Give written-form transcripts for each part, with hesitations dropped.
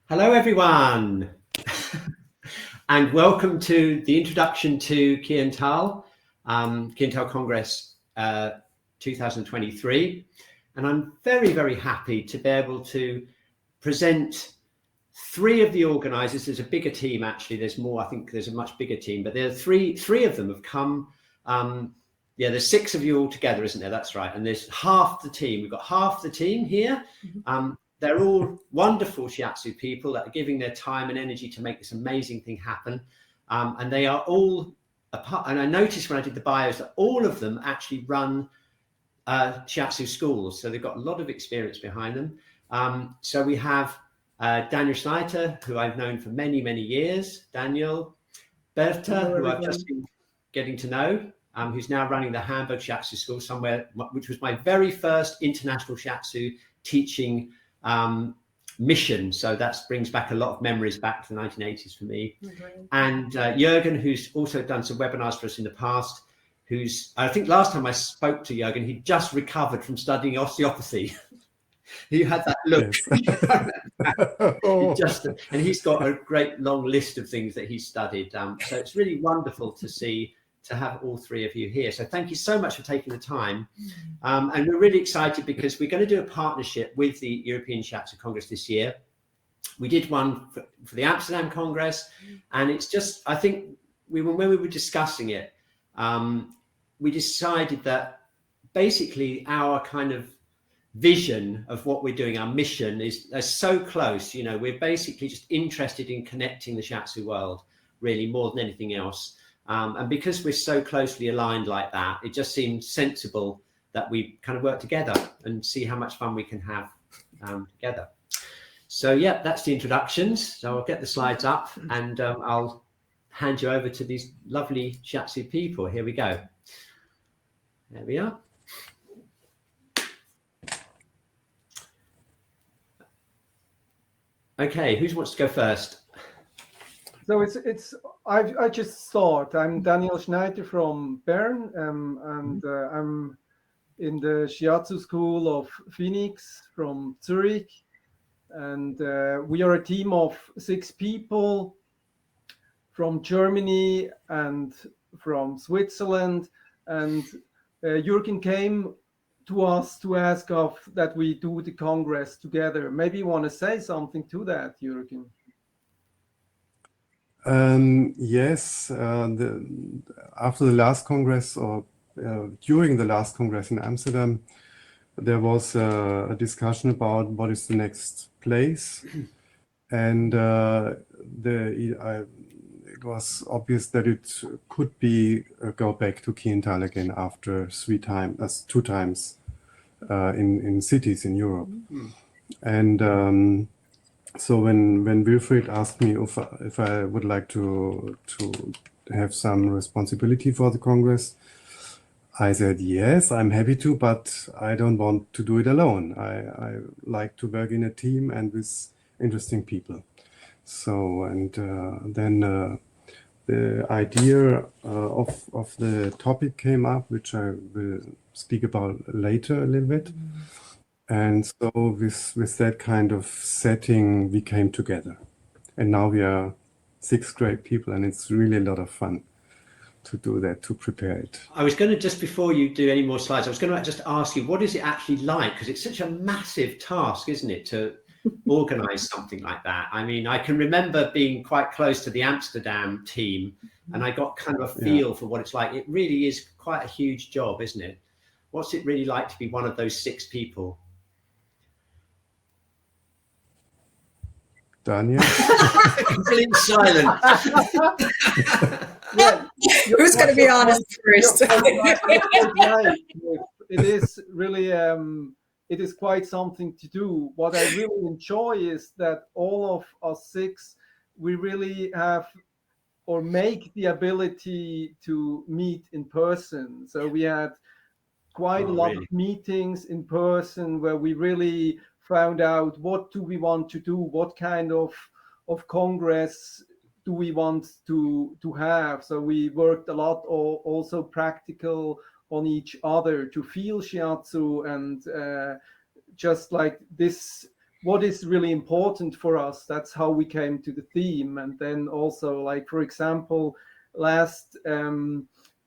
Hello, everyone, and welcome to the introduction to Kiental, Kiental Congress 2023. And I'm very, very happy to be able to present three of the organisers. There's a bigger team, actually. There's more. I think there's a much bigger team, but there are three of them have come. There's six of you all together, isn't there? That's right. And there's half the team. We've got half the team here. They're all wonderful shiatsu people that are giving their time and energy to make this amazing thing happen. And they are all apart. And I noticed when I did the bios that all of them actually run shiatsu schools. So they've got a lot of experience behind them. So we have Daniel Schneider, who I've known for many, many years. Daniel, Berta, who I've just been getting to know, who's now running the Hamburg Shiatsu School somewhere, which was my very first international shiatsu teaching mission. So that brings back a lot of memories back to the 1980s for me. And Jürgen, who's also done some webinars for us in the past, I think last time I spoke to Jürgen, he'd just recovered from studying osteopathy. He had that look. Yes. And he's got a great long list of things that he's studied. So it's really wonderful to have all three of you here. So thank you so much for taking the time. And we're really excited because we're going to do a partnership with the European Shiatsu Congress this year. We did one for the Amsterdam Congress, and it's just, I think when we were discussing it, we decided that basically our kind of vision of what we're doing, our mission is so close. You know, we're basically just interested in connecting the shiatsu world, really, more than anything else. And because we're so closely aligned like that, it just seemed sensible that we kind of work together and see how much fun we can have together. So yeah, that's the introductions. So I'll get the slides up and I'll hand you over to these lovely shiatsu people. Here we go. There we are. Okay, who wants to go first? So I just thought I'm Daniel Schneider from Bern, and I'm in the Shiatsu School of Phoenix from Zurich, and we are a team of 6 people from Germany and from Switzerland, and Jürgen came to us to ask us that we do the Congress together. Maybe you want to say something to that, Jürgen? Yes, after the last Congress, or during the last Congress in Amsterdam, there was a discussion about what is the next place, and it was obvious that it could be go back to Kiental again after 2 times in cities in Europe, and. So when Wilfried asked me if I would like to have some responsibility for the Congress, I said yes, I'm happy to, but I don't want to do it alone. I like to work in a team and with interesting people. So and then the idea of the topic came up, which I will speak about later a little bit. And so with that kind of setting, we came together. And now we are 6 great people, and it's really a lot of fun to do that, to prepare it. I was going to, just before you do any more slides, I was going to just ask you, what is it actually like? Because it's such a massive task, isn't it, to organize something like that? I mean, I can remember being quite close to the Amsterdam team, and I got kind of a feel for what it's like. It really is quite a huge job, isn't it? What's it really like to be one of those 6 people? Daniel? Complete silence. Who's going to be honest first? It is really, it is quite something to do. What I really enjoy is that all of us 6, we really have or make the ability to meet in person. So we had quite a lot of meetings in person where we really found out what do we want to do, what kind of Congress do we want to have. So we worked a lot also practical on each other to feel shiatsu, and just like this what is really important for us. That's how we came to the theme. And then also, like, for example, last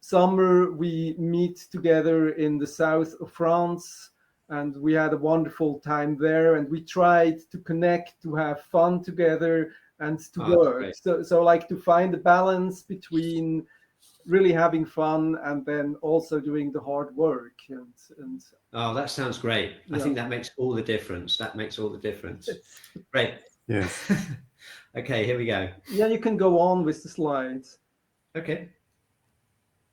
summer we meet together in the south of France, and we had a wonderful time there, and we tried to connect, to have fun together, and to work. So like to find a balance between really having fun and then also doing the hard work. And oh, that sounds great. I think that makes all the difference. Great. Yes. Okay, here we go. Yeah, you can go on with the slides. Okay.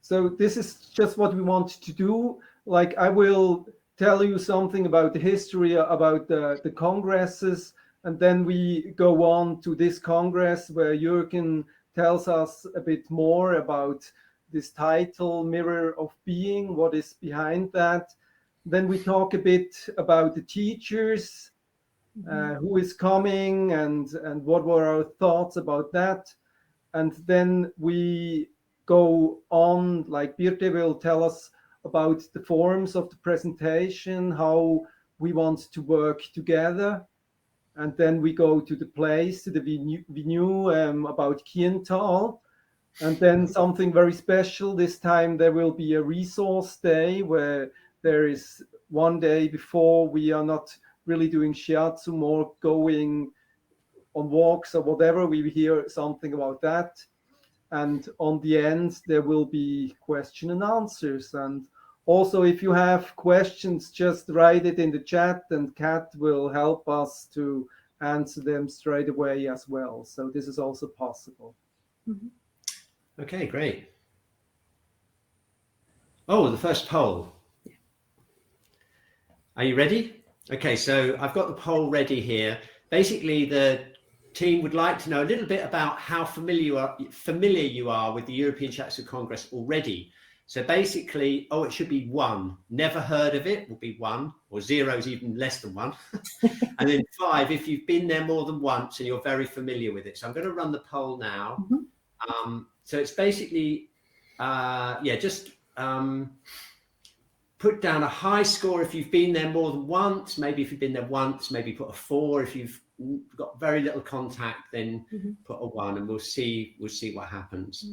So this is just what we want to do. Like, I will tell you something about the history, about the congresses, and then we go on to this congress where Jürgen tells us a bit more about this title, Mirror of Being, what is behind that. Then we talk a bit about the teachers, who is coming, and what were our thoughts about that. And then we go on, like Birte will tell us about the forms of the presentation, how we want to work together. And then we go to the place, to the venue, about Kiental. And then something very special. This time there will be a resource day where there is one day before we are not really doing shiatsu, more going on walks or whatever. We hear something about that. And on the end, there will be question and answers. And also, if you have questions, just write it in the chat, and Kat will help us to answer them straight away as well. So this is also possible. Okay, great. Oh, the first poll. Are you ready? Okay, so I've got the poll ready here. Basically, the team would like to know a little bit about how familiar you are with the European Shiatsu Congress already. So basically, it should be 1. Never heard of it will be 1, or 0 is even less than 1. And then 5, if you've been there more than once and you're very familiar with it. So I'm going to run the poll now. So it's basically, put down a high score if you've been there more than once. Maybe if you've been there once, maybe put a 4. If you've got very little contact, then put a 1, and we'll see what happens.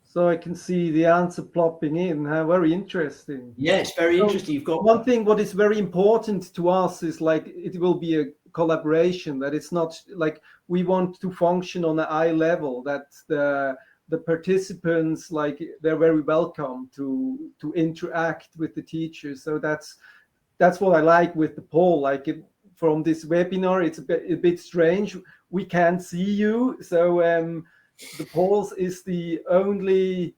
So I can see the answer plopping in. Very interesting. Yeah, it's very interesting. You've got one thing. What is very important to us is like it will be a collaboration. That it's not like we want to function on an eye level. That the participants, like, they're very welcome to interact with the teachers. So that's what I like with the poll. Like, from this webinar, it's a bit strange. We can't see you, so the polls is the only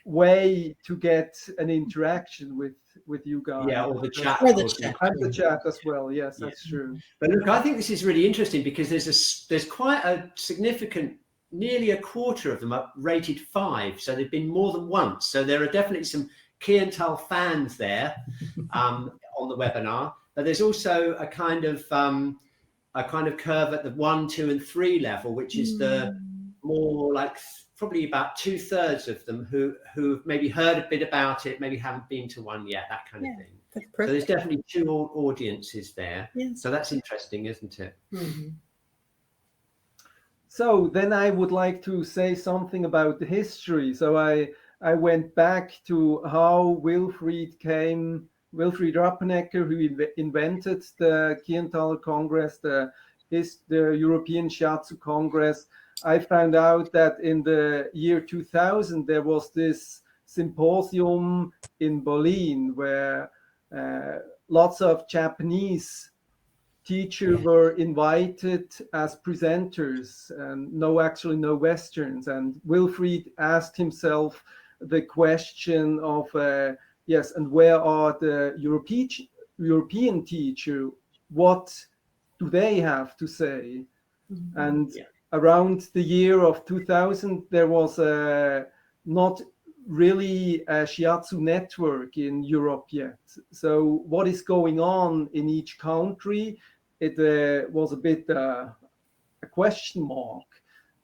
way to get an interaction with you guys. Yeah, or the chat. Or the chat. And the chat as well. Yes, that's true. But look, I think this is really interesting because there's quite a significant, nearly a quarter of them are rated 5. So they've been more than once. So there are definitely some Kiental fans there on the webinar. But there's also a kind of curve at the 1, 2, and 3 level, which is the more like probably about 2/3 of them who've maybe heard a bit about it, maybe haven't been to one yet, that kind of thing. So there's definitely 2 audiences there. Yes. So that's interesting, isn't it? So then I would like to say something about the history. So I went back to how Wilfried Rappenecker, who invented the Kientaler Congress, the European Shiatsu Congress. I found out that in the year 2000, there was this symposium in Berlin where lots of Japanese teachers were invited as presenters, and no Westerns. And Wilfried asked himself the question of, and where are the European teachers? What do they have to say? And around the year of 2000, there was not really a Shiatsu network in Europe yet. So what is going on in each country? It was a bit a question mark.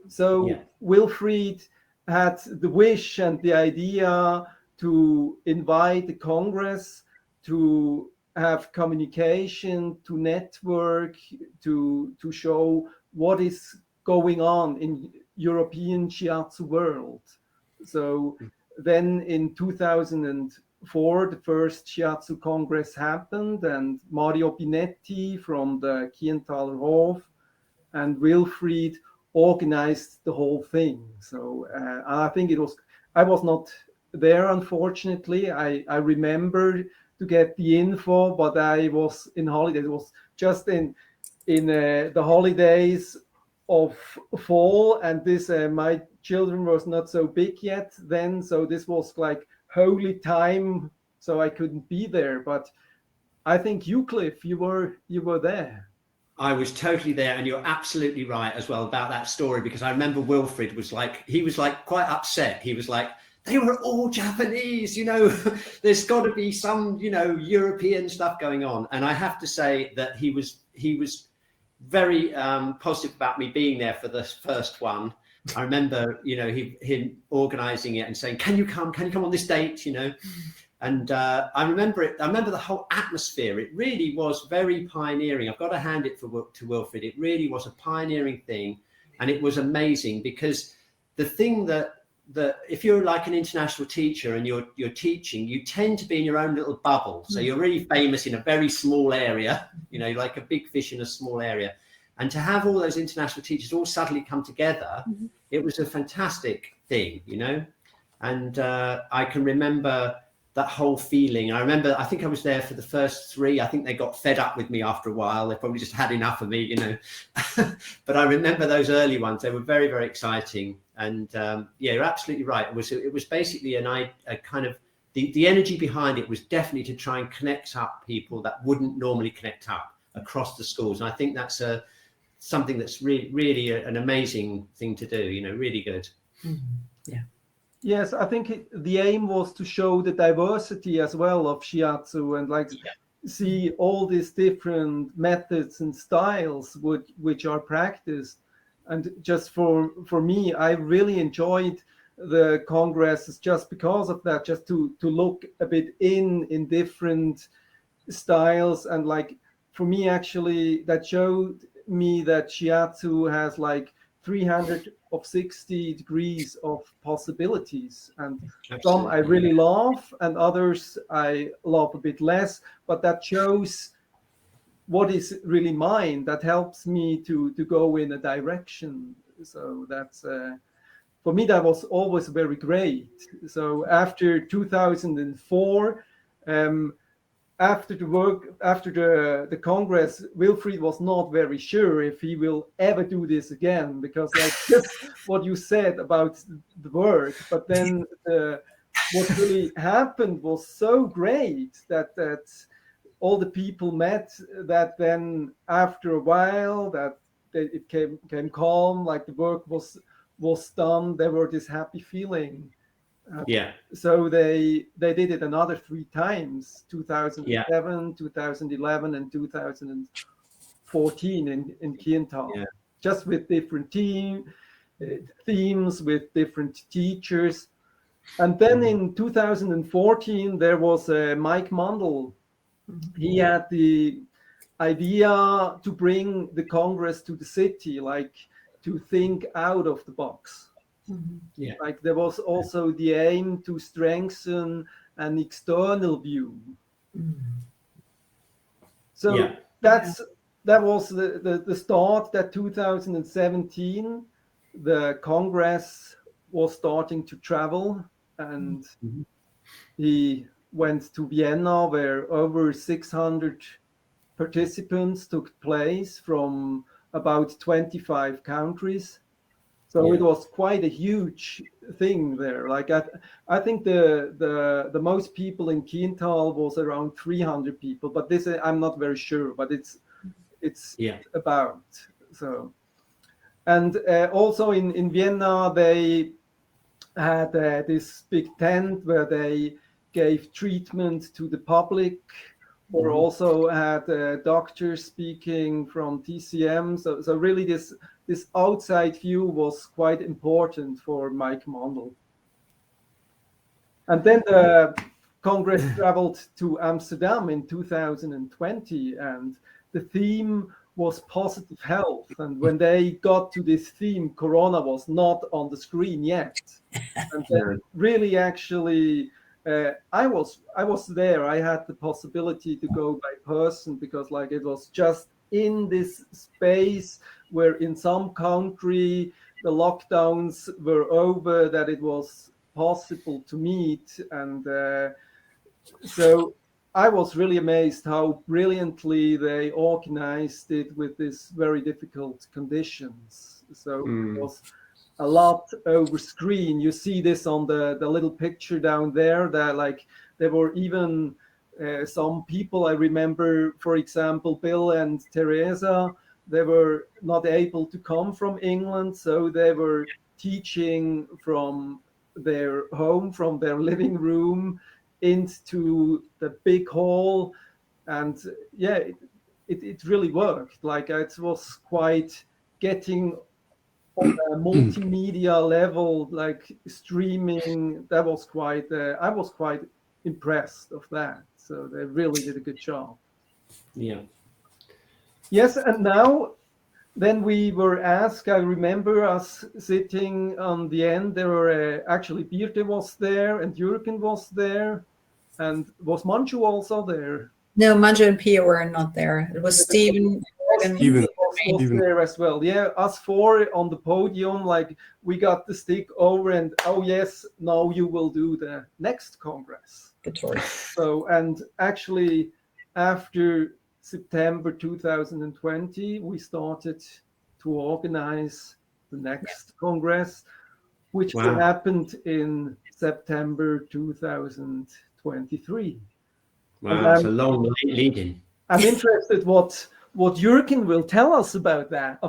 So Wilfried had the wish and the idea to invite the Congress to have communication, to network, to show what is going on in European shiatsu world. So then in 2004, the first Shiatsu Congress happened, and Mario Pinetti from the Kiental Hof and Wilfried organized the whole thing. So I think I was not there, unfortunately. I remember to get the info, but I was in holidays. It was just in the holidays of fall, and this my children was not so big yet then, so this was like holy time, so I couldn't be there. But I think you, Cliff, you were there. I was totally there, and you're absolutely right as well about that story, because I remember Wilfried was like quite upset. He was like, they were all Japanese, there's got to be some, European stuff going on. And I have to say that he was very positive about me being there for the first one. I remember, him organizing it and saying, can you come on this date, And I remember it. I remember the whole atmosphere. It really was very pioneering. I've got to hand it to Wilfried. It really was a pioneering thing, and it was amazing, because the thing that if you're like an international teacher and you're teaching, you tend to be in your own little bubble. So you're really famous in a very small area, like a big fish in a small area. And to have all those international teachers all suddenly come together, it was a fantastic thing, And I can remember that whole feeling. I remember, I think I was there for the first 3. I think they got fed up with me after a while. They probably just had enough of me, But I remember those early ones. They were very, very exciting. And you're absolutely right. It was basically a kind of, the energy behind it was definitely to try and connect up people that wouldn't normally connect up across the schools. And I think that's something that's really an amazing thing to do, really good. Yeah. Yes, I think the aim was to show the diversity as well of shiatsu, and see all these different methods and styles which are practiced. And just for me, I really enjoyed the congresses just because of that, just to look a bit in different styles. And for me, actually, that showed me that shiatsu has 360 degrees of possibilities, and some I really love and others I love a bit less, but that shows what is really mine, that helps me to go in a direction. So that's for me, that was always very great. So after 2004, after the Congress, Wilfried was not very sure if he will ever do this again, because just what you said about the work. But then what really happened was so great that all the people met, that then after a while that it came calm, the work was done. There were this happy feeling. So they did it another 3 times, 2007, 2011, and 2014 in Kiental, just with different themes, with different teachers. And then in 2014, there was Mike Mundell. He had the idea to bring the Congress to the city, to think out of the box. There was also the aim to strengthen an external view. So that was the start. That 2017, the Congress was starting to travel, and he went to Vienna, where over 600 participants took place from about 25 countries. So it was quite a huge thing there. I think the most people in Kiental was around 300 people, but this I'm not very sure, but it's about so. And also in Vienna, they had this big tent where they gave treatment to the public, or also had doctors speaking from TCM. So really this outside view was quite important for Mike Mundell. And then the Congress traveled to Amsterdam in 2020, and the theme was positive health. And when they got to this theme, Corona was not on the screen yet. And then really, actually, I was there. I had the possibility to go by person because, like, it was just in this space where in some country the lockdowns were over, that it was possible to meet. And so I was really amazed how brilliantly they organized it with these very difficult conditions. So it was a lot over screen. You see this on the little picture down there, that like there were even some people, I remember, for example, Bill and Teresa, they were not able to come from England, so they were teaching from their home, from their living room into the big hall. And yeah, it really worked. Like, it was quite getting on a multimedia level, like streaming. That was quite I was quite impressed of that. So they really did a good job. Yeah. Yes, and now then we were asked, I remember us sitting on the end, there were actually Birte was there and Jürgen was there, and was Manju also there? No, Manju and Pia were not there. It was Stephen. Steven. Was there as well. Yeah, us four on the podium, like we got the stick over, and oh yes, now you will do the next Congress. The tour. So, and actually after September 2020, we started to organize the next Congress, which happened in September 2023. Wow, it's a long lead-in. I'm interested what Jürgen will tell us about that.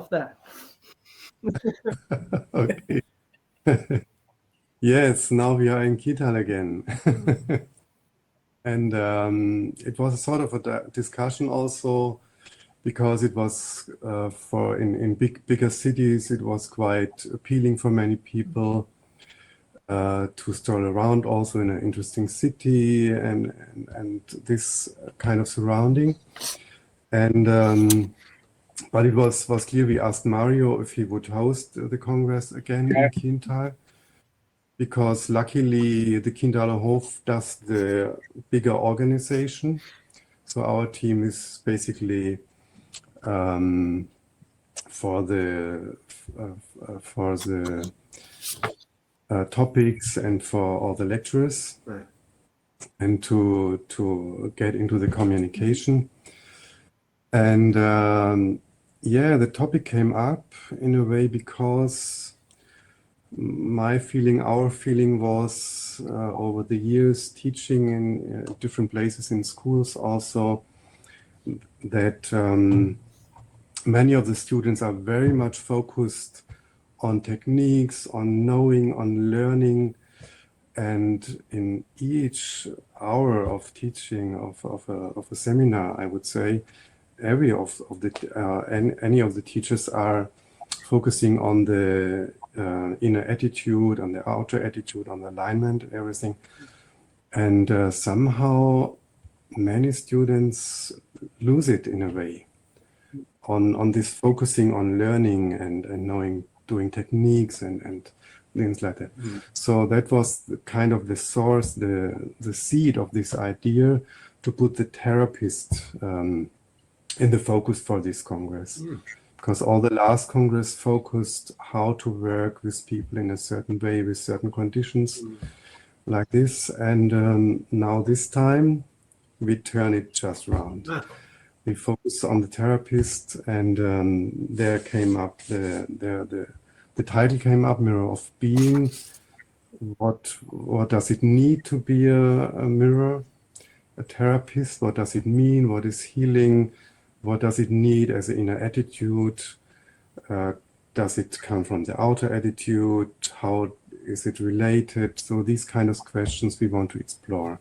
Okay. Yes, now we are in Kiental again. And it was a sort of a discussion also, because it was for in bigger cities, it was quite appealing for many people to stroll around also in an interesting city and this kind of surrounding. And but it was clear. We asked Mario if he would host the Congress again in Kiental, because luckily the Kientaler Hof does the bigger organization. So our team is basically for the topics and for all the lecturers, Right. and to get into the communication. And yeah, the topic came up in a way because our feeling was over the years teaching in different places in schools also, that many of the students are very much focused on techniques, on knowing, on learning, and in each hour of teaching of a seminar, I would say, any of the teachers are focusing on the inner attitude, on the outer attitude, on the alignment, everything. And somehow many students lose it in a way on this focusing on learning and knowing, doing techniques and things like that. So that was kind of the source, the seed of this idea to put the therapist in the focus for this Congress. Because all the last Congress focused how to work with people in a certain way, with certain conditions like this. And now this time we turn it just around. We focus on the therapist, and there came up the title came up, Mirror of Being. What does it need to be a mirror, a therapist? What does it mean? What is healing? What does it need as an inner attitude? Does it come from the outer attitude? How is it related? So these kind of questions we want to explore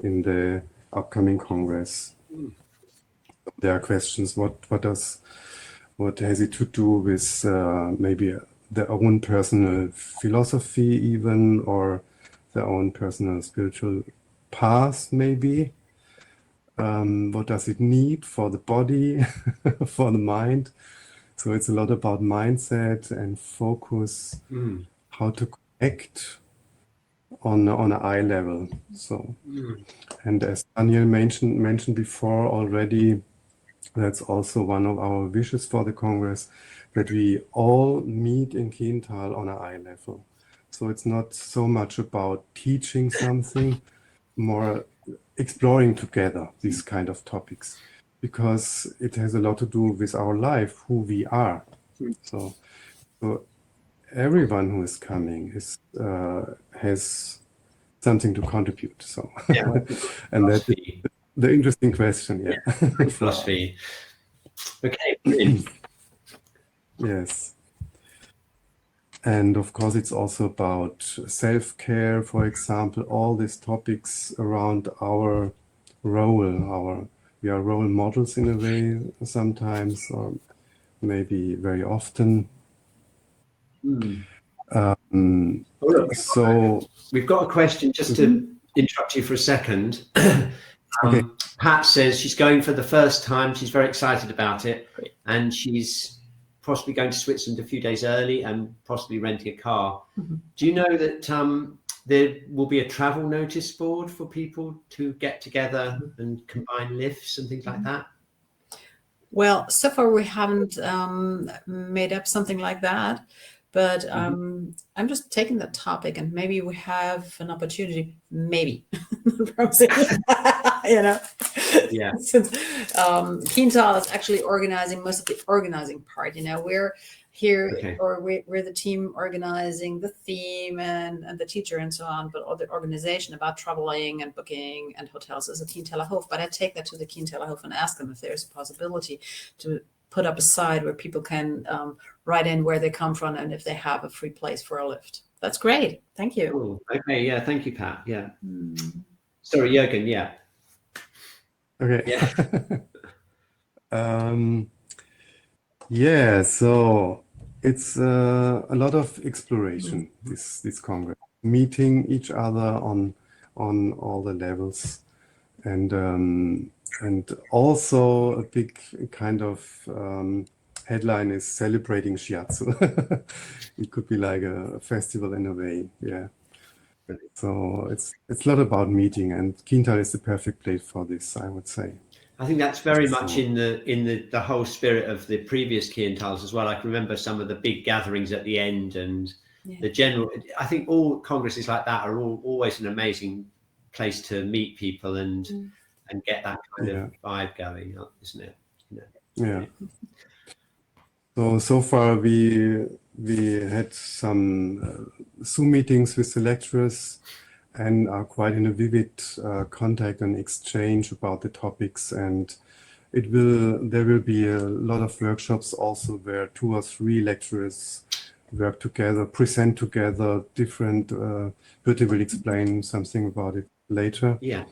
in the upcoming Congress. There are questions, what has it to do with maybe their own personal philosophy even, or their own personal spiritual path, maybe. What does it need for the body, for the mind? So it's a lot about mindset and focus, how to connect on an eye level. So, and as Daniel mentioned before already, that's also one of our wishes for the Congress, that we all meet in Kiental on an eye level. So it's not so much about teaching something, more exploring together these kind of topics, because it has a lot to do with our life, who we are. So everyone who is coming has something to contribute. So, and that's the interesting question. Yeah. Philosophy. Okay. Brilliant. Yes. And of course, it's also about self-care, for example, all these topics around our role. We are role models in a way sometimes, or maybe very often. So we've got a question, just to interrupt you for a second. Okay. Pat says she's going for the first time. She's very excited about it, and she's possibly going to Switzerland a few days early and possibly renting a car. Do you know that there will be a travel notice board for people to get together and combine lifts and things like that? Well, so far we haven't made up something like that, but I'm just taking the topic, and maybe we have an opportunity, maybe, you know. Yeah. Since Kiental is actually organizing most of the organizing part, you know, we're here, or we're the team organizing the theme and the teacher and so on, but all the organization about traveling and booking and hotels is a Kientaler Hof. But I take that to the Kientaler Hof and ask them if there's a possibility to put up a side where people can write in where they come from and if they have a free place for a lift. That's great. Thank you. Cool. Okay. Yeah. Thank you, Pat. Yeah. Sorry, Jürgen. Yeah. Okay. Yeah. Yeah. So it's a lot of exploration. This Congress, meeting each other on all the levels, and also a big kind of headline is celebrating shiatsu. It could be like a festival in a way. Yeah. So it's a lot about meeting, and Kiental is the perfect place for this, I would say. I think that's very much in the whole spirit of the previous Kientals as well. I can remember some of the big gatherings at the end, and the general. I think all congresses like that are always an amazing place to meet people and get that kind of vibe going, isn't it? Yeah. So far we had some Zoom meetings with the lecturers, and are quite in a vivid contact and exchange about the topics. And there will be a lot of workshops also where 2 or 3 lecturers work together, present together different. Birte will explain something about it later. Yeah.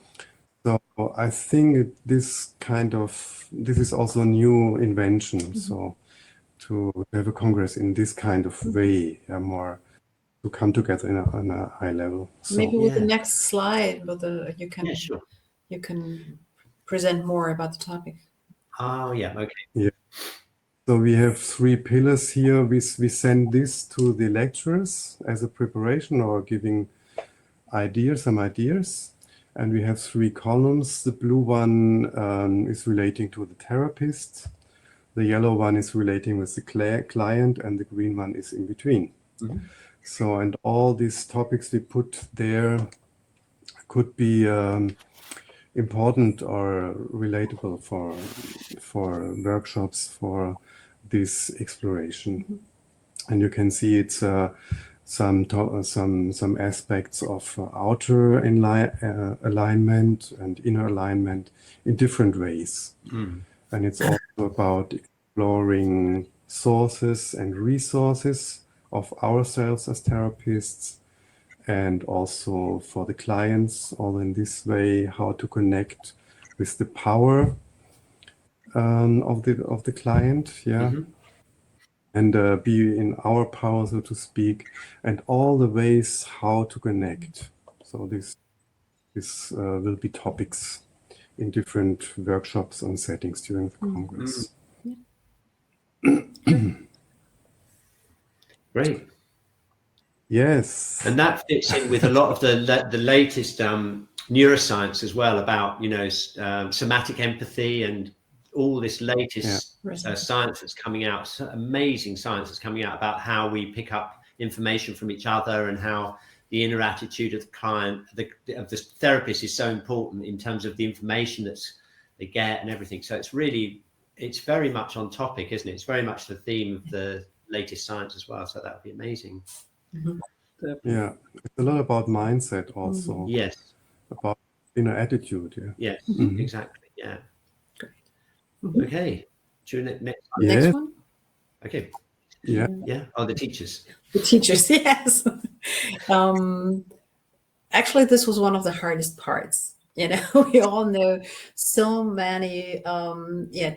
So I think this is also a new invention. So to have a congress in this kind of way, more to come together on a high level. So, maybe with the next slide, you can present more about the topic. Oh yeah, okay. Yeah. So we have 3 pillars here. We send this to the lecturers as a preparation or giving some ideas. And we have 3 columns. The blue one is relating to the therapist. The yellow one is relating with the client, and the green one is in between. So, and all these topics we put there could be important or relatable for workshops for this exploration. And you can see it's some aspects of outer alignment and inner alignment in different ways. And it's also about exploring sources and resources of ourselves as therapists, and also for the clients, all in this way, how to connect with the power of the client, and be in our power, so to speak, and all the ways how to connect. So this will be topics in different workshops and settings during the Congress. Great. Yes. And that fits in with a lot of the latest neuroscience as well, about, you know, somatic empathy and all this latest science that's coming out, amazing science that's coming out about how we pick up information from each other, and how the inner attitude of the client, of the therapist, is so important in terms of the information they get and everything. So it's very much on topic, isn't it? It's very much the theme of the latest science as well. So that would be amazing. Yeah, it's a lot about mindset also. Yes. About inner attitude. Yes, exactly. Yeah. Great. Okay. Do you next one? Okay. Yeah. Oh, the teachers. The teachers, yes. Actually, this was one of the hardest parts. You know, we all know so many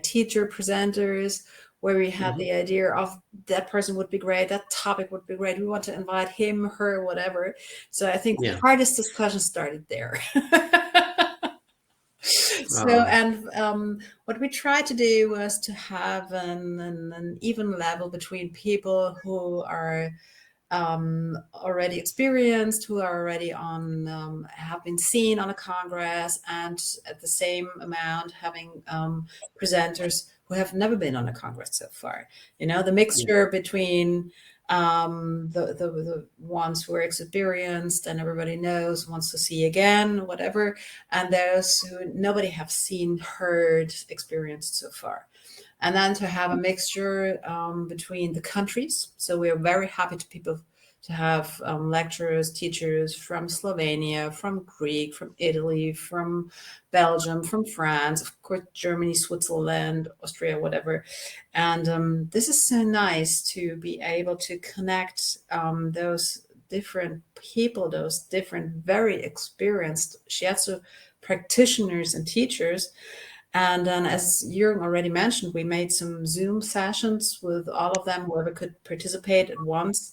teacher presenters where we had the idea of that person would be great, that topic would be great, we want to invite him, her, whatever. So I think the hardest discussion started there. What we tried to do was to have an even level between people who are already experienced, who are already on, have been seen on a Congress, and at the same amount having presenters who have never been on a Congress so far. You know, the mixture between the ones who are experienced and everybody knows, wants to see again, whatever, and those who nobody have seen, heard, experienced so far. And then to have a mixture between the countries. So we are very happy to have lecturers, teachers from Slovenia, from Greek, from Italy, from Belgium, from France, of course, Germany, Switzerland, Austria, whatever. And this is so nice to be able to connect those different people, those different very experienced shiatsu practitioners and teachers. And then, as Jürgen already mentioned, we made some Zoom sessions with all of them, whoever could participate at once,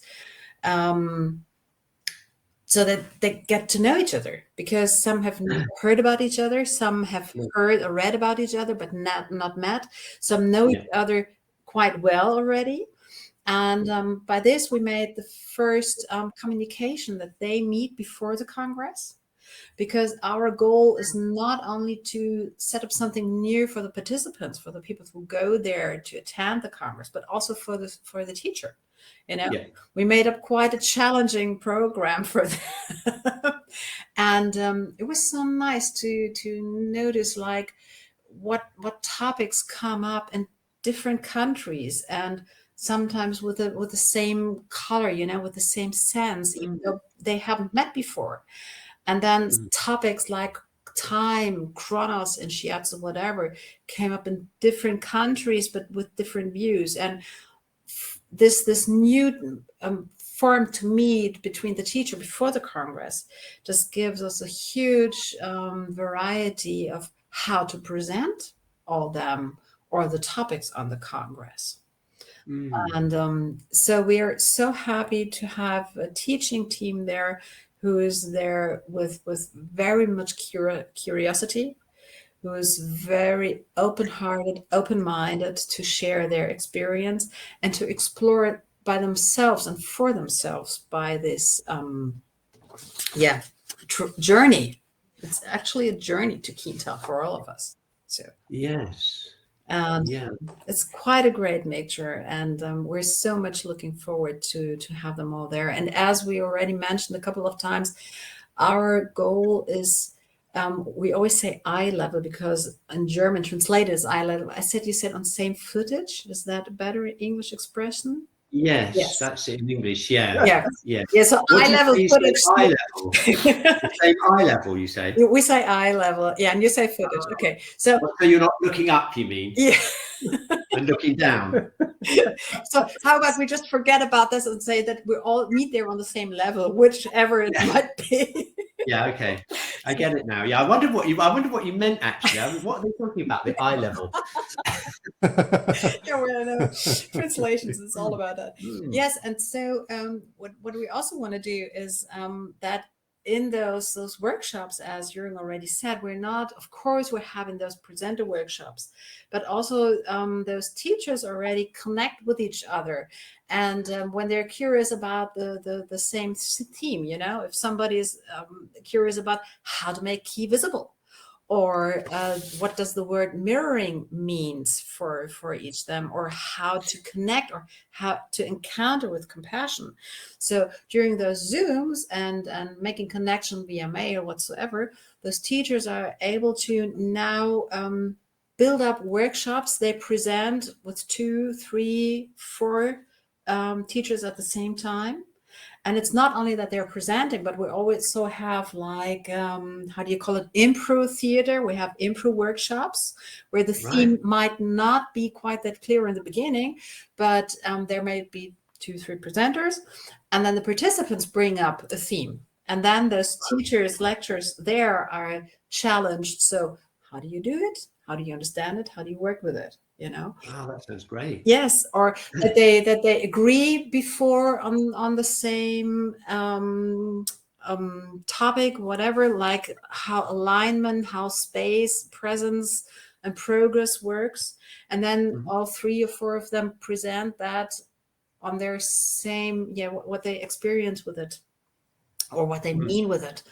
so that they get to know each other, because some have not heard about each other, some have heard or read about each other, but not met. Some know each other quite well already. And by this, we made the first communication that they meet before the Congress. Because our goal is not only to set up something new for the participants, for the people who go there to attend the Congress, but also for the teacher. You know, we made up quite a challenging program for them. And it was so nice to notice, like, what topics come up in different countries, and sometimes with the same color, you know, with the same sense, even though they haven't met before. And then topics like time, chronos, and shiatsu, whatever, came up in different countries, but with different views. And this new form to meet between the teacher before the Congress just gives us a huge variety of how to present all them or the topics on the Congress. And so we are so happy to have a teaching team there who is there with very much curiosity, who is very open-hearted, open-minded to share their experience and to explore it by themselves and for themselves by this journey. It's actually a journey to Kiental for all of us. So yes. And it's quite a great mixture, and we're so much looking forward to have them all there. And as we already mentioned a couple of times, our goal is, we always say eye level, because in German translated as eye level. You said on same footage. Is that a better English expression? Yes, that's it in English. Yeah. So eye level footage. Eye level. The same eye level, you say? We say eye level, and you say footage. Okay, so you're not looking up, you mean? Yeah. And looking down. So how about we just forget about this and say that we all meet there on the same level, whichever it might be. Yeah, okay, I get it now. Yeah, I wondered what you meant actually. What are they talking about? The eye level. Translations is all about that. Yes, and so what we also want to do is that in those workshops, as Jürgen already said, of course, we're having those presenter workshops, but also those teachers already connect with each other. And when they're curious about the same theme, if somebody is curious about how to make key visible, or what does the word mirroring means for each of them, or how to connect, or how to encounter with compassion. So during those Zooms and making connection via mail or whatsoever, those teachers are able to now build up workshops. They present with 2, 3, 4 teachers at the same time. And it's not only that they're presenting, but we also have like, how do you call it? Improv theater. We have improv workshops where the theme might not be quite that clear in the beginning, but there may be 2, 3 presenters. And then the participants bring up a theme. And then those teachers, lecturers there are challenged. So how do you do it? How do you understand it? How do you work with it? Wow, that sounds great. Yes, or that they agree before on the same topic, whatever, like how alignment, how space, presence, and progress works, and then all 3 or 4 of them present that on their same, what they experience with it, or what they mean with it.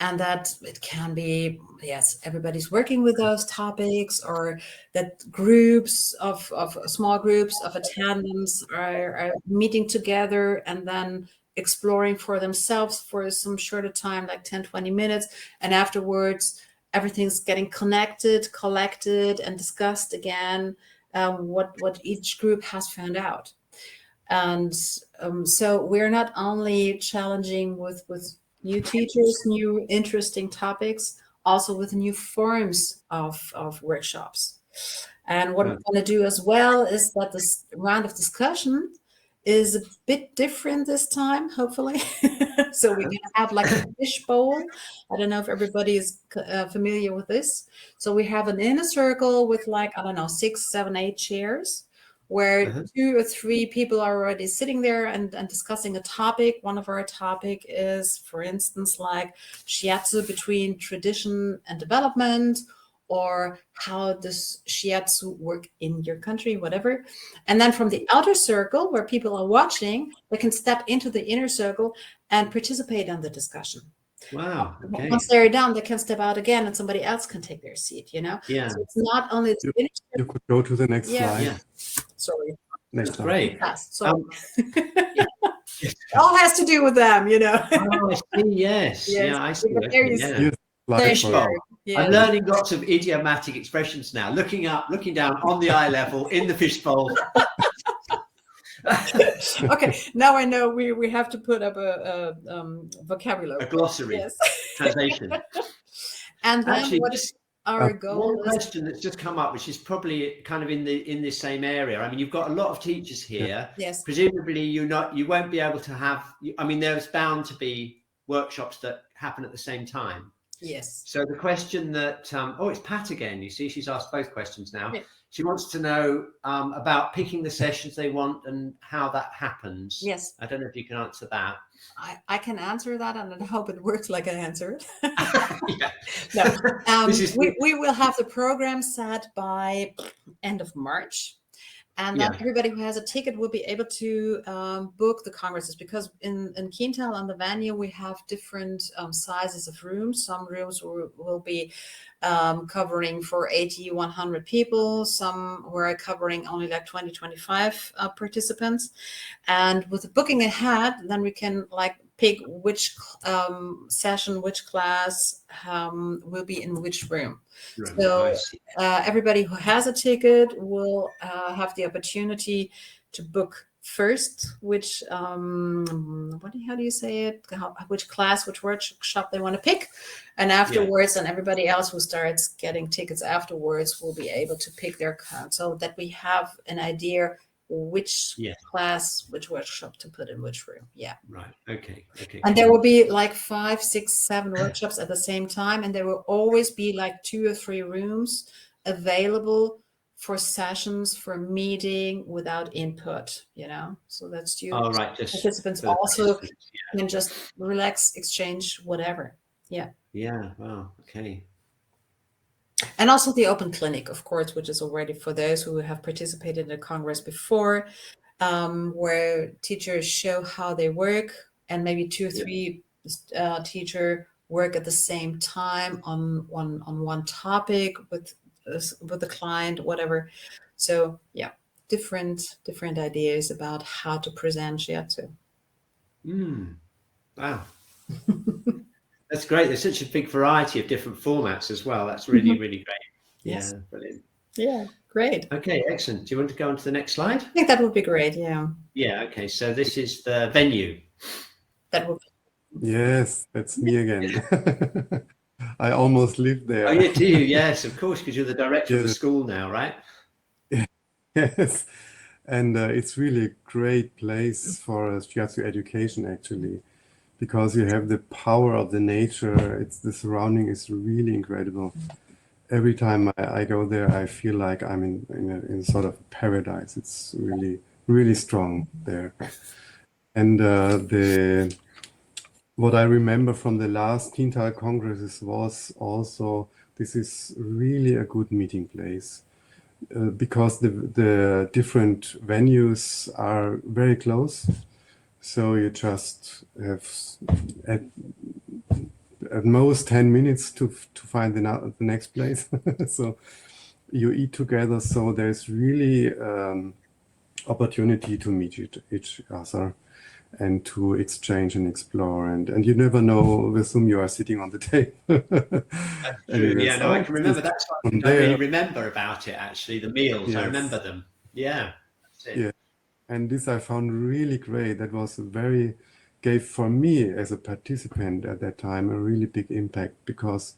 And that it can be, yes, everybody's working with those topics, or that small groups of attendants are meeting together and then exploring for themselves for some shorter time, like 10, 20 minutes. And afterwards, everything's getting connected, collected, and discussed again, what each group has found out. And so we're not only challenging with new teachers, new interesting topics, also with new forms of workshops. And what we're going to do as well is that this round of discussion is a bit different this time, hopefully. So we're going to have like a fishbowl. I don't know if everybody is familiar with this. So we have an inner circle with 6, 7, 8 chairs, where 2 or 3 people are already sitting there and discussing a topic. One of our topic is, for instance, like shiatsu between tradition and development, or how does shiatsu work in your country, whatever. And then from the outer circle, where people are watching, they can step into the inner circle and participate in the discussion. Wow. Okay. Once they're done, they can step out again and somebody else can take their seat, Yeah. So it's not only the inner circle. You could go to the next slide. Yeah. Sorry. Next slide. Great. So it all has to do with them, Oh, I see. Yes. Yeah, I see. Okay, Fishbowl. I'm learning lots of idiomatic expressions now. Looking down on the eye level in the fishbowl. Okay, now I know we have to put up a vocabulary, a glossary, translation. And then actually, our goal one question that's just come up, which is probably kind of in the same area. I mean, you've got a lot of teachers here. Yes. Presumably, you won't be able to have. I mean, there's bound to be workshops that happen at the same time. Yes. So the question that it's Pat again. You see, she's asked both questions now. Yeah. She wants to know about picking the sessions they want and how that happens. Yes. I don't know if you can answer that. I can answer that, and I hope it works like I answer it. Yeah. No, we will have the program set by end of March. And then everybody who has a ticket will be able to book the congresses, because in Kiental on the venue, we have different sizes of rooms. Some rooms will be covering for 80, 100 people. Some were covering only like 20, 25 participants. And with the booking ahead, then we can pick which session, which class will be in which room. Right. So everybody who has a ticket will have the opportunity to book first which how do you say it, which class, which workshop they want to pick, and afterwards and everybody else who starts getting tickets afterwards will be able to pick their card, so that we have an idea which class, which workshop to put in which room. Right. Okay. And there will be like 5, 6, 7 workshops at the same time, and there will always be like 2 or 3 rooms available for sessions, for meeting without input, so that students, right, just participants for the also participants, can just relax, exchange, whatever. yeah. Wow, okay. And also the open clinic, of course, which is already for those who have participated in the Congress before, where teachers show how they work, and maybe 2 or 3 teacher work at the same time on one topic with the client, whatever. So different ideas about how to present shiatsu. Wow. That's great. There's such a big variety of different formats as well. That's really, really great. Yes. Yeah, brilliant. Yeah, great. Okay, excellent. Do you want to go on to the next slide? I think that would be great. Yeah. Yeah, okay. So this is the venue. That would. Yes, that's me again. I almost lived there. Oh, yeah, do you? Yes, of course, because you're the director of the school now, right? Yes, and it's really a great place for shiatsu education, actually, because you have the power of the nature. The surrounding is really incredible. Every time I go there, I feel like I'm in sort of paradise. It's really, really strong there. And what I remember from the last Kiental Congresses was also this is really a good meeting place because the different venues are very close. So you just have at most 10 minutes to find the next place. So you eat together. So there's really opportunity to meet each other and to exchange and explore. And you never know with whom you are sitting on the table. That's true. Yeah, no, I can remember. That's what I really remember about it, actually, the meals. Yes. I remember them. Yeah. That's it. Yeah. And this I found really great. That was gave for me as a participant at that time a really big impact because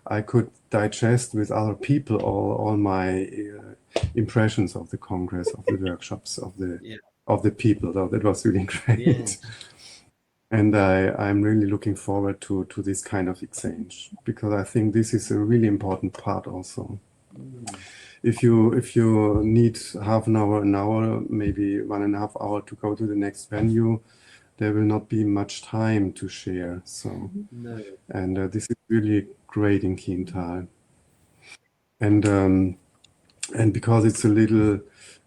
I could digest with other people all my impressions of the Congress, of the workshops, of the people. So that was really great. Yeah. And I'm really looking forward to this kind of exchange because I think this is a really important part also. If you need half an hour, maybe 1.5 hours to go to the next venue, there will not be much time to share. So, and this is really great in Kiental. And because it's a little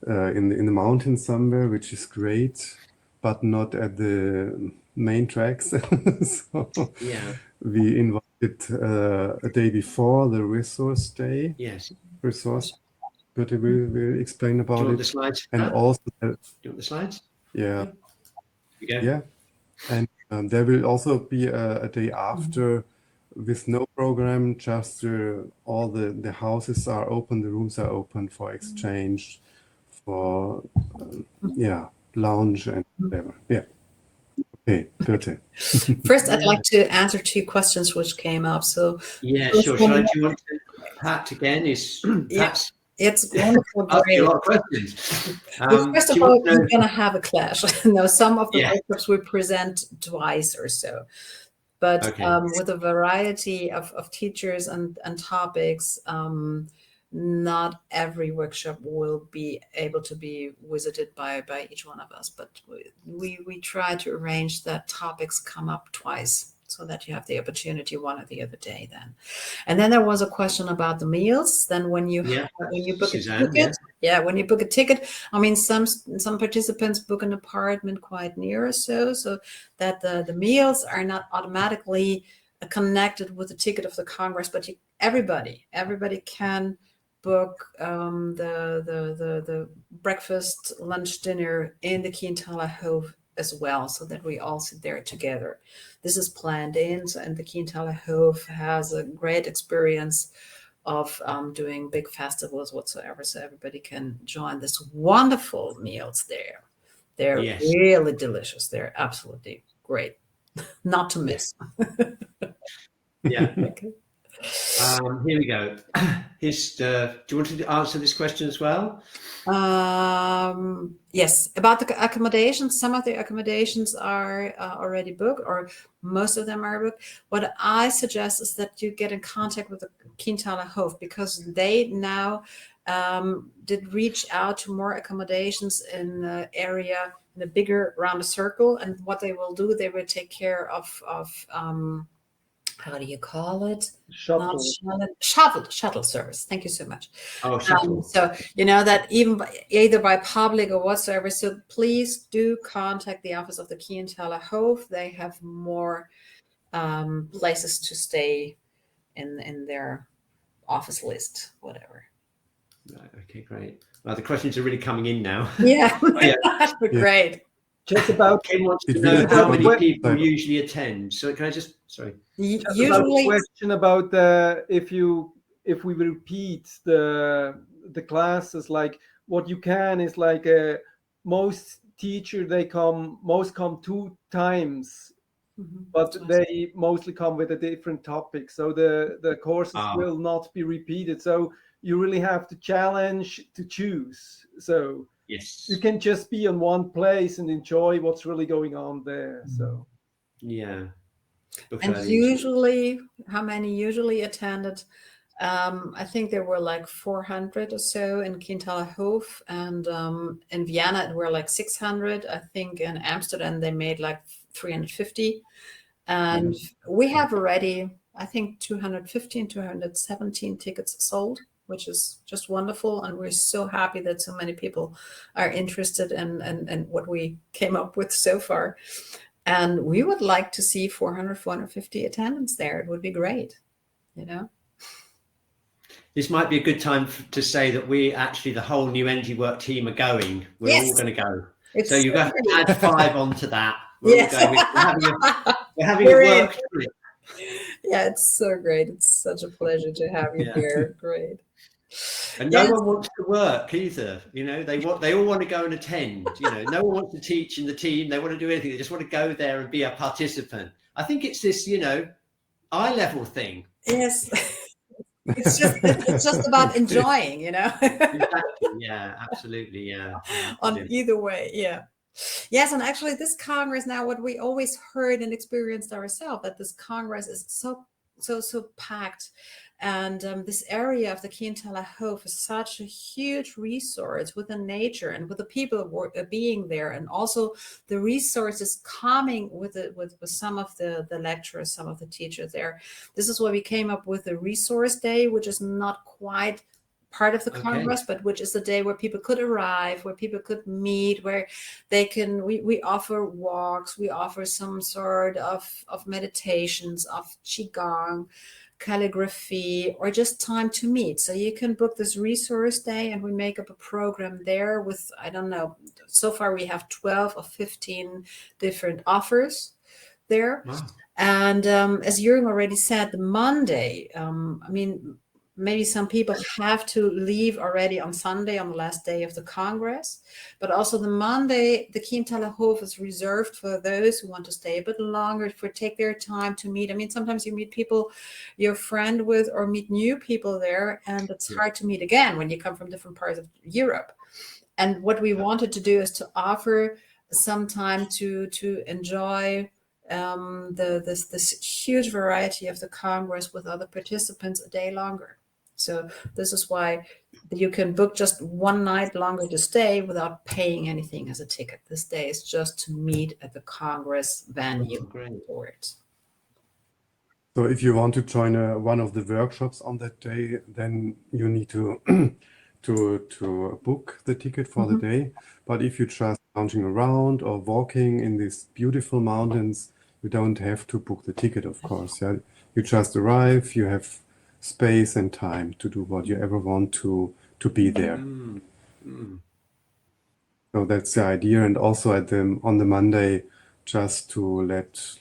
in the mountains somewhere, which is great, but not at the main tracks. So we invited a day before the resource day. Yes. Resource. But we'll explain about it. Do you want the slides? And also, do you want the slides? Yeah. Yeah. And there will also be a day after with no program, just all the houses are open, the rooms are open for exchange, for lounge and whatever. Yeah. Okay, Birte. First, I'd like to answer 2 questions which came up. So yeah, sure. Do you want to Pat again? Pat's it's wonderful. Great. A lot of questions. First of all, we're going to have a clash. Now, some of the workshops we present twice or so, but with a variety of teachers and topics, not every workshop will be able to be visited by each one of us. But we try to arrange that topics come up twice, so that you have the opportunity one or the other day then. And then there was a question about the meals. Then when you book a ticket, when you book a ticket, I mean, some participants book an apartment quite near or so that the meals are not automatically connected with the ticket of the Congress, but everybody can book the breakfast, lunch, dinner in the Kiental Hof as well, so that we all sit there together. This is planned in, and the Kiental Hof has a great experience of doing big festivals whatsoever, so everybody can join this wonderful meals there. They're really delicious. They're absolutely great, not to miss. Okay. Here we go. Do you want to answer this question as well? Yes, about the accommodations. Some of the accommodations are already booked, or most of them are booked. What I suggest is that you get in contact with the Kientaler Hof, because they now did reach out to more accommodations in the area, in a bigger round circle. And what they will do, they will take care of how do you call it? Shuttle. Shuttle service. Thank you so much. Oh, shuttle. So that either by public or whatsoever. So please do contact the office of the Kientaler Hof. They have more places to stay in their office list, whatever. Right, okay, great. Well, the questions are really coming in now. Yeah, Yeah. Great. Just about Ken wants to It know really how many depends. people usually attend. So can I just, sorry. Usually, question about if we repeat the classes, like what you can is like most teacher most come 2 times, but they mostly come with a different topic. So the courses will not be repeated. So you really have to challenge to choose. So Yes, you can just be on one place and enjoy what's really going on there. So yeah. And usually, how many usually attended? I think there were like 400 or so in Kientaler Hof, and in Vienna it were like 600. I think in Amsterdam they made like 350, and we have already, I think, 215, 217 tickets sold, which is just wonderful, and we're so happy that so many people are interested in what we came up with so far. And we would like to see 400, 450 attendance there. It would be great, This might be a good time to say that we actually, the whole New Energy Work team are going. We're all going to go. So you have to add 5 onto that. We're all going. We're having a work trip. Yeah, it's so great. It's such a pleasure to have you here. Great. And no one wants to work either. They all want to go and attend. No one wants to teach in the team. They want to do anything. They just want to go there and be a participant. I think it's this, eye level thing. Yes. It's just about enjoying, Exactly. Yeah, absolutely. Yeah. On either way. Yeah. Yes, and actually this Congress now, what we always heard and experienced ourselves, that this Congress is so packed. And this area of the Kientaler Hof is such a huge resource with the nature and with the people being there, and also the resources coming with some of the lecturers, some of the teachers there. This is why we came up with a resource day, which is not quite part of the Congress, but which is the day where people could arrive, where people could meet, where they can, we offer walks, we offer some sort of meditations, of Qigong, calligraphy, or just time to meet. So you can book this resource day, and we make up a program there with, I don't know, so far we have 12 or 15 different offers there. Wow. And as Jürgen already said, the Monday, maybe some people have to leave already on Sunday, on the last day of the Congress, but also the Monday, the Kientaler Hof is reserved for those who want to stay a bit longer, take their time to meet. Sometimes you meet people you're friend with, or meet new people there, and it's hard to meet again when you come from different parts of Europe. And what we wanted to do is to offer some time to enjoy this huge variety of the Congress with other participants a day longer. So this is why you can book just one night longer to stay without paying anything as a ticket. This day is just to meet at the Congress venue for it. So if you want to join one of the workshops on that day, then you need to to book the ticket for the day. But if you're just lounging around or walking in these beautiful mountains, you don't have to book the ticket, of course. Yeah, you just arrive, you have space and time to do what you ever want to be there. So that's the idea. And also on the Monday, just to let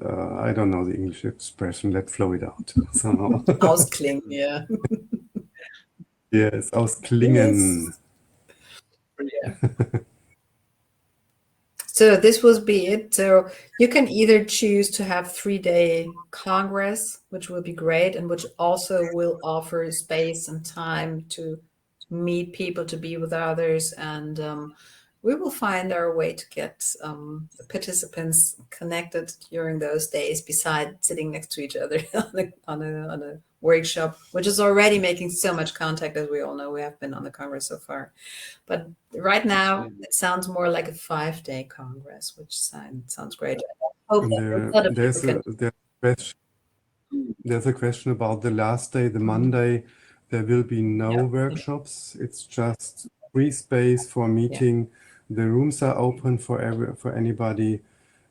I don't know the English expression, let flow it out somehow. Ausklingen, yeah. Yes, ausklingen. Yes. So this will be it. So you can either choose to have 3-day Congress, which will be great, and which also will offer space and time to meet people, to be with others, and we will find our way to get the participants connected during those days, besides sitting next to each other on a workshop, which is already making so much contact, as we all know. We have been on the Congress so far. But right now, it sounds more like a 5-day Congress, which sounds great. I hope that a lot of people there's a question about the last day, the Monday. There will be no workshops. It's just free space for meeting. The rooms are open for anybody,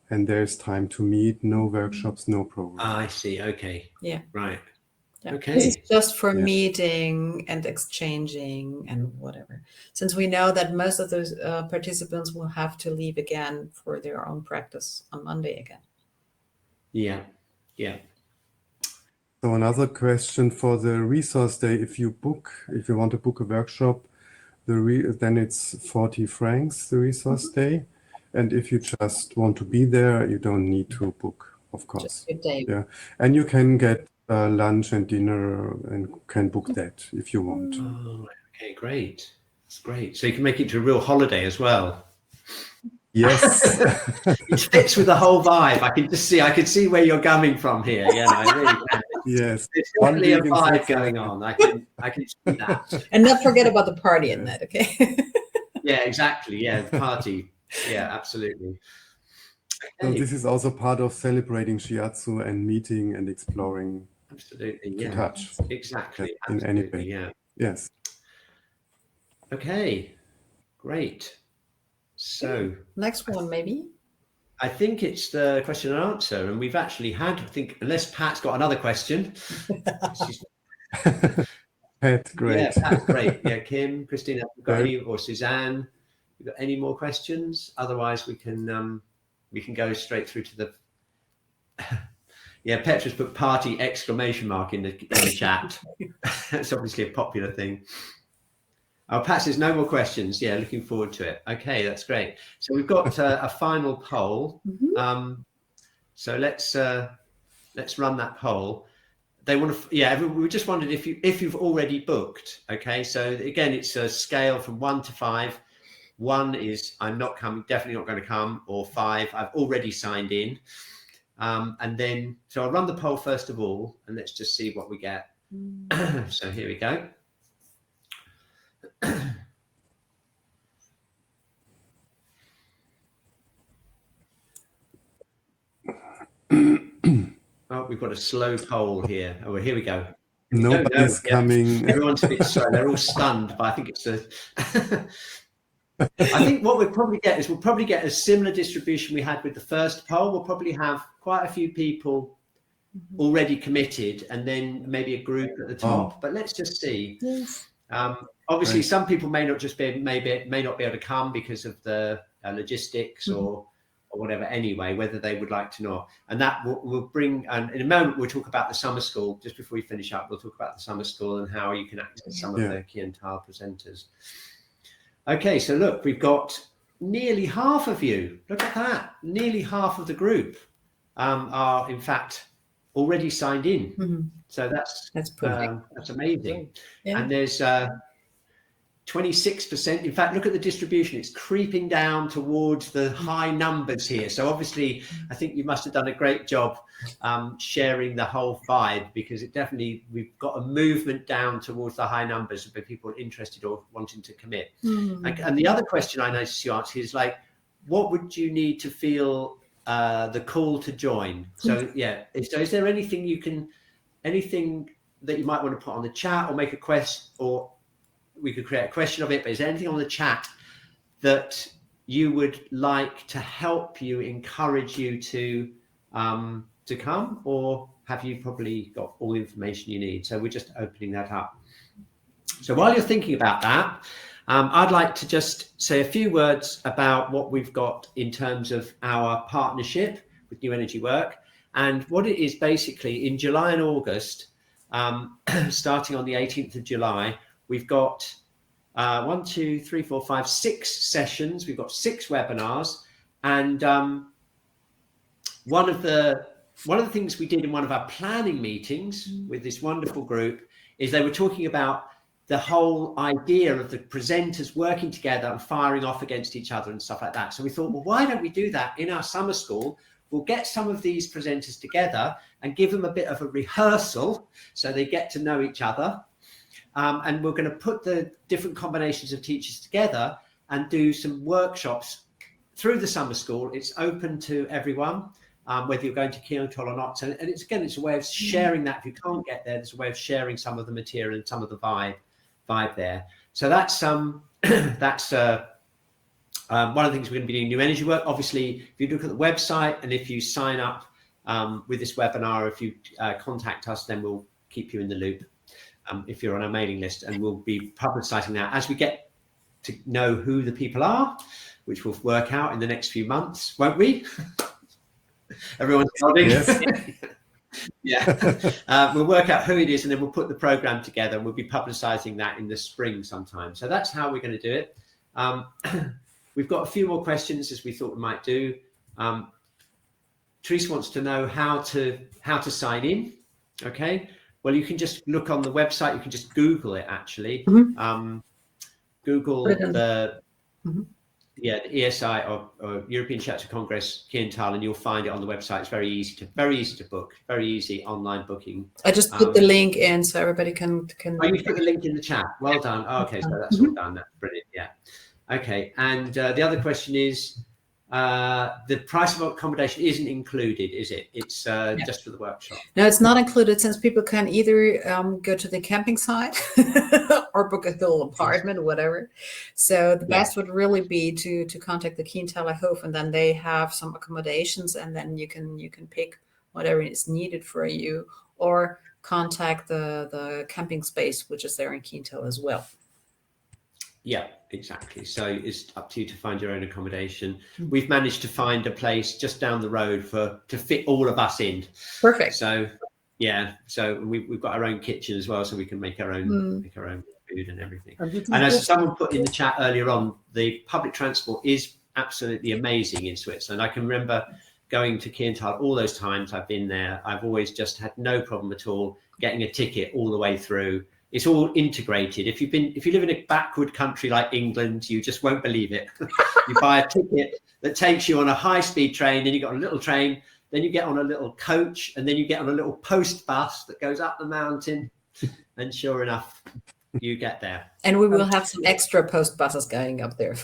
and there's time to meet. No workshops, no program. I see. Okay. Yeah. Right. Yeah. Okay. This is just for meeting and exchanging and whatever. Since we know that most of those participants will have to leave again for their own practice on Monday again. Yeah. Yeah. So another question for the resource day: if you want to book a workshop, then it's 40 francs the resource day, and if you just want to be there, you don't need to book, of course. Just a day. Yeah, and you can get lunch and dinner and can book that if you want. Oh, okay, great. That's great. So you can make it to a real holiday as well. Yes. It fits with the whole vibe. I can see where you're coming from here. Yeah, no, I really can. Yes. There's definitely a vibe going on. I can see that. And not forget about the party in that, okay? Yeah, exactly. Yeah, the party. Yeah, absolutely. So this is also part of celebrating shiatsu and meeting and exploring. Absolutely. To Yeah. touch. Exactly. In any way. Yeah. Yes. Okay. Great. So next one, maybe. I think it's the question and answer, and we've actually had, I think, unless Pat's got another question. Pat, great. Yeah, Pat, great. Yeah, Kim, Christina, got any, or Suzanne, you got any more questions? Otherwise, we can go straight through to the. Yeah, Petra's put party ! In the chat. That's obviously a popular thing. Oh, Pat says no more questions. Yeah, looking forward to it. Okay, that's great. So we've got a final poll. So let's run that poll. They want to, yeah. We just wondered if you've already booked. Okay, so again, it's a scale from 1 to 5. 1 is I'm not coming, definitely not going to come, or 5 I've already signed in. And then, so I'll run the poll first of all, and let's just see what we get. So here we go. Oh, we've got a slow poll here. Oh, well, here we go. Nobody's coming. Everyone's a bit slow. They're all stunned, but I think it's I think what we'll probably get a similar distribution we had with the first poll. We'll probably have quite a few people already committed, and then maybe a group at the top. But let's just see. Yes. Obviously, some people may not be able to come because of the logistics or whatever. Anyway, whether they would like to know, and that will bring. And in a moment, we'll talk about the summer school. Just before we finish up, we'll talk about the summer school and how you can access some of the Kiental presenters. Okay, so look, we've got nearly half of you. Look at that. Nearly half of the group are, in fact, already signed in. So that's amazing. Yeah. And there's 26%. In fact, look at the distribution. It's creeping down towards the high numbers here. So obviously, I think you must have done a great job sharing the whole vibe, because we've got a movement down towards the high numbers of people interested or wanting to commit. And the other question I noticed you asked is like, what would you need to feel the call to join? So yeah, so is there anything that you might want to put on the chat or make a question, or we could create a question of it, but is there anything on the chat that you would like to help you, encourage you to come, or have you probably got all the information you need? So we're just opening that up. So while you're thinking about that, I'd like to just say a few words about what we've got in terms of our partnership with New Energy Work, and what it is basically in July and August, starting on the 18th of July, we've got 6 sessions. We've got 6 webinars, And one of the things we did in one of our planning meetings with this wonderful group is they were talking about the whole idea of the presenters working together and firing off against each other and stuff like that. So we thought, well, why don't we do that in our summer school? We'll get some of these presenters together and give them a bit of a rehearsal so they get to know each other. And we're going to put the different combinations of teachers together and do some workshops through the summer school. It's open to everyone, whether you're going to Kiental or not. So, and it's a way of sharing that. If you can't get there, there's a way of sharing some of the material and some of the vibe there. So that's one of the things we're going to be doing. New energy work. Obviously, if you look at the website and if you sign up with this webinar, if you contact us, then we'll keep you in the loop if you're on our mailing list, and we'll be publicizing that as we get to know who the people are, which we'll work out in the next few months, won't we? Everyone's nodding. Yes. Yeah. We'll work out who it is, and then we'll put the program together, and we'll be publicizing that in the spring sometime. So that's how we're going to do it. We've got a few more questions, as we thought we might do. Teresa wants to know how to sign in. Okay. Well, you can just look on the website. You can just Google it, actually. Google the ESI or European Shiatsu Congress Kiental, and you'll find it on the website. It's very easy to book, very easy online booking. I just put the link in so everybody can. Oh, you put the link in the chat. Well done. Oh, okay, so that's all done. That's brilliant. Yeah. Okay, and the other question is, the price of accommodation isn't included, is it? It's just for the workshop. No, it's not included, since people can either go to the camping site or book a whole apartment or whatever. So the best would really be to contact the Kiental Hof, and then they have some accommodations, and then you can pick whatever is needed for you, or contact the camping space, which is there in Kiental as well. Yeah, exactly. So it's up to you to find your own accommodation. We've managed to find a place just down the road to fit all of us in. Perfect. So yeah, so we've got our own kitchen as well, so we can make our own food and everything. And as someone put in the chat earlier on, the public transport is absolutely amazing in Switzerland. I can remember going to Kiental all those times I've been there. I've always just had no problem at all getting a ticket all the way through. It's all integrated. If you live in a backward country like England, you just won't believe it. You buy a ticket that takes you on a high-speed train, then you get on a little train, then you get on a little coach, and then you get on a little post bus that goes up the mountain, and sure enough, you get there. And we will have some extra post buses going up there.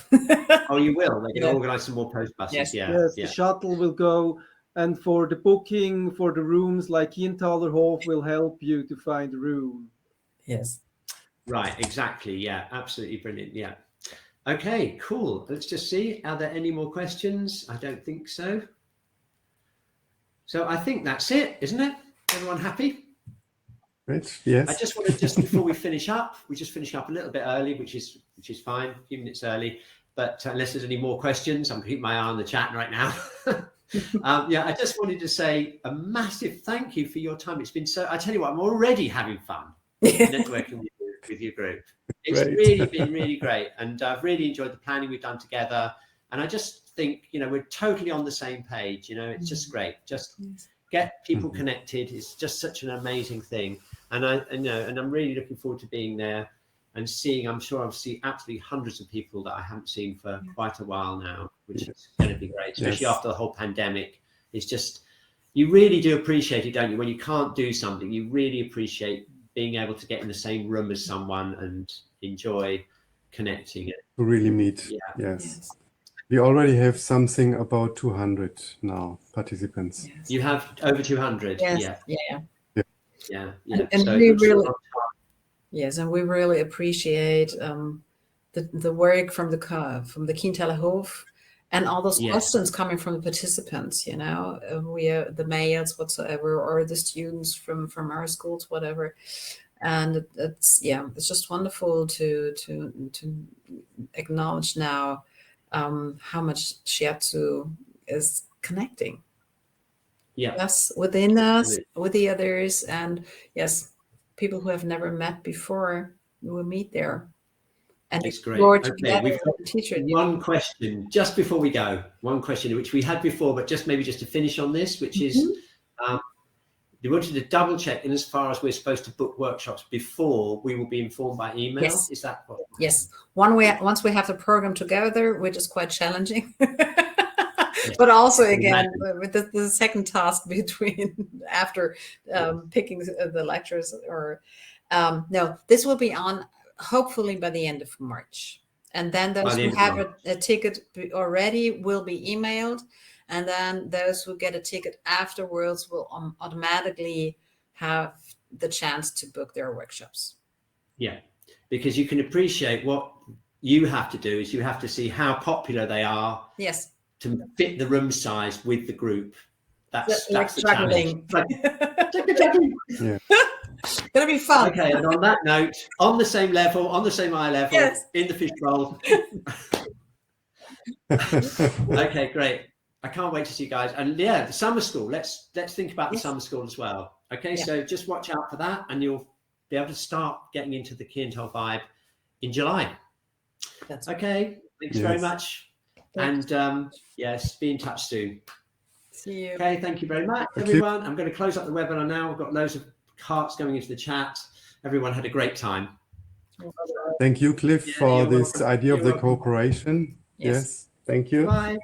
Oh, you will? They're going to organise some more post buses. Yes. Yes, the shuttle will go. And for the booking for the rooms, like Kientaler Hof will help you to find a room. Yes. Right, exactly. Yeah, absolutely brilliant. Yeah. Okay, cool. Let's just see. Are there any more questions? I don't think so. So I think that's it, isn't it? Everyone happy? Great. Yes. I just wanted, just before we finish up, we're just finishing up a little bit early, which is fine, a few minutes early. But unless there's any more questions, I'm keeping my eye on the chat right now. I just wanted to say a massive thank you for your time. It's been I tell you what, I'm already having fun networking with your group. It's really been really great, and I've really enjoyed the planning we've done together. And I just think, we're totally on the same page. It's just great. Just get people connected. It's just such an amazing thing. And I'm really looking forward to being there and seeing. I'm sure I'll see absolutely hundreds of people that I haven't seen for quite a while now, which is going to be great, especially after the whole pandemic. It's just, you really do appreciate it, don't you? When you can't do something, you really appreciate being able to get in the same room as someone and enjoy connecting it. To really meet. Yes. We already have something about 200 now participants. Yes. You have over 200. Yes. Yeah. And so we really, and we really appreciate the work from the Kiental Hof and all those questions coming from the participants. We are the mails whatsoever, or the students from our schools, whatever. And it's just wonderful to acknowledge now how much shiatsu is connecting us, within us, with the others, and people who have never met before will meet there. and It's great. explore Okay, together we've got with the teacher. one question just before we go. One question which we had before, but just to finish on this, which is, you wanted to double check in as far as we're supposed to book workshops before we will be informed by email. Yes. Is that what? Yes. Once we have the program together, which is quite challenging. But also, again, with the second task between after picking the lectures, or no, this will be on hopefully by the end of March. And then those who have a ticket already will be emailed. And then those who get a ticket afterwards will automatically have the chance to book their workshops. Yeah, because you can appreciate what you have to do is you have to see how popular they are. Yes. To fit the room size with the group. That's like the juggling. challenge. Yeah. Gonna be fun. Okay, and on that note, on the same level, on the same eye level, yes. In the fishbowl. Okay, great. I can't wait to see you guys. And yeah, the summer school. Let's think about the summer school as well. Okay, so just watch out for that, and you'll be able to start getting into the Kiental vibe in July. That's okay. Thanks very much. And yes, be in touch soon. See you. Okay, thank you very much, everyone. I'm going to close up the webinar now. We've got loads of hearts going into the chat. Everyone had a great time. Thank you, Cliff, for this idea of the cooperation. Yes, thank you. Bye.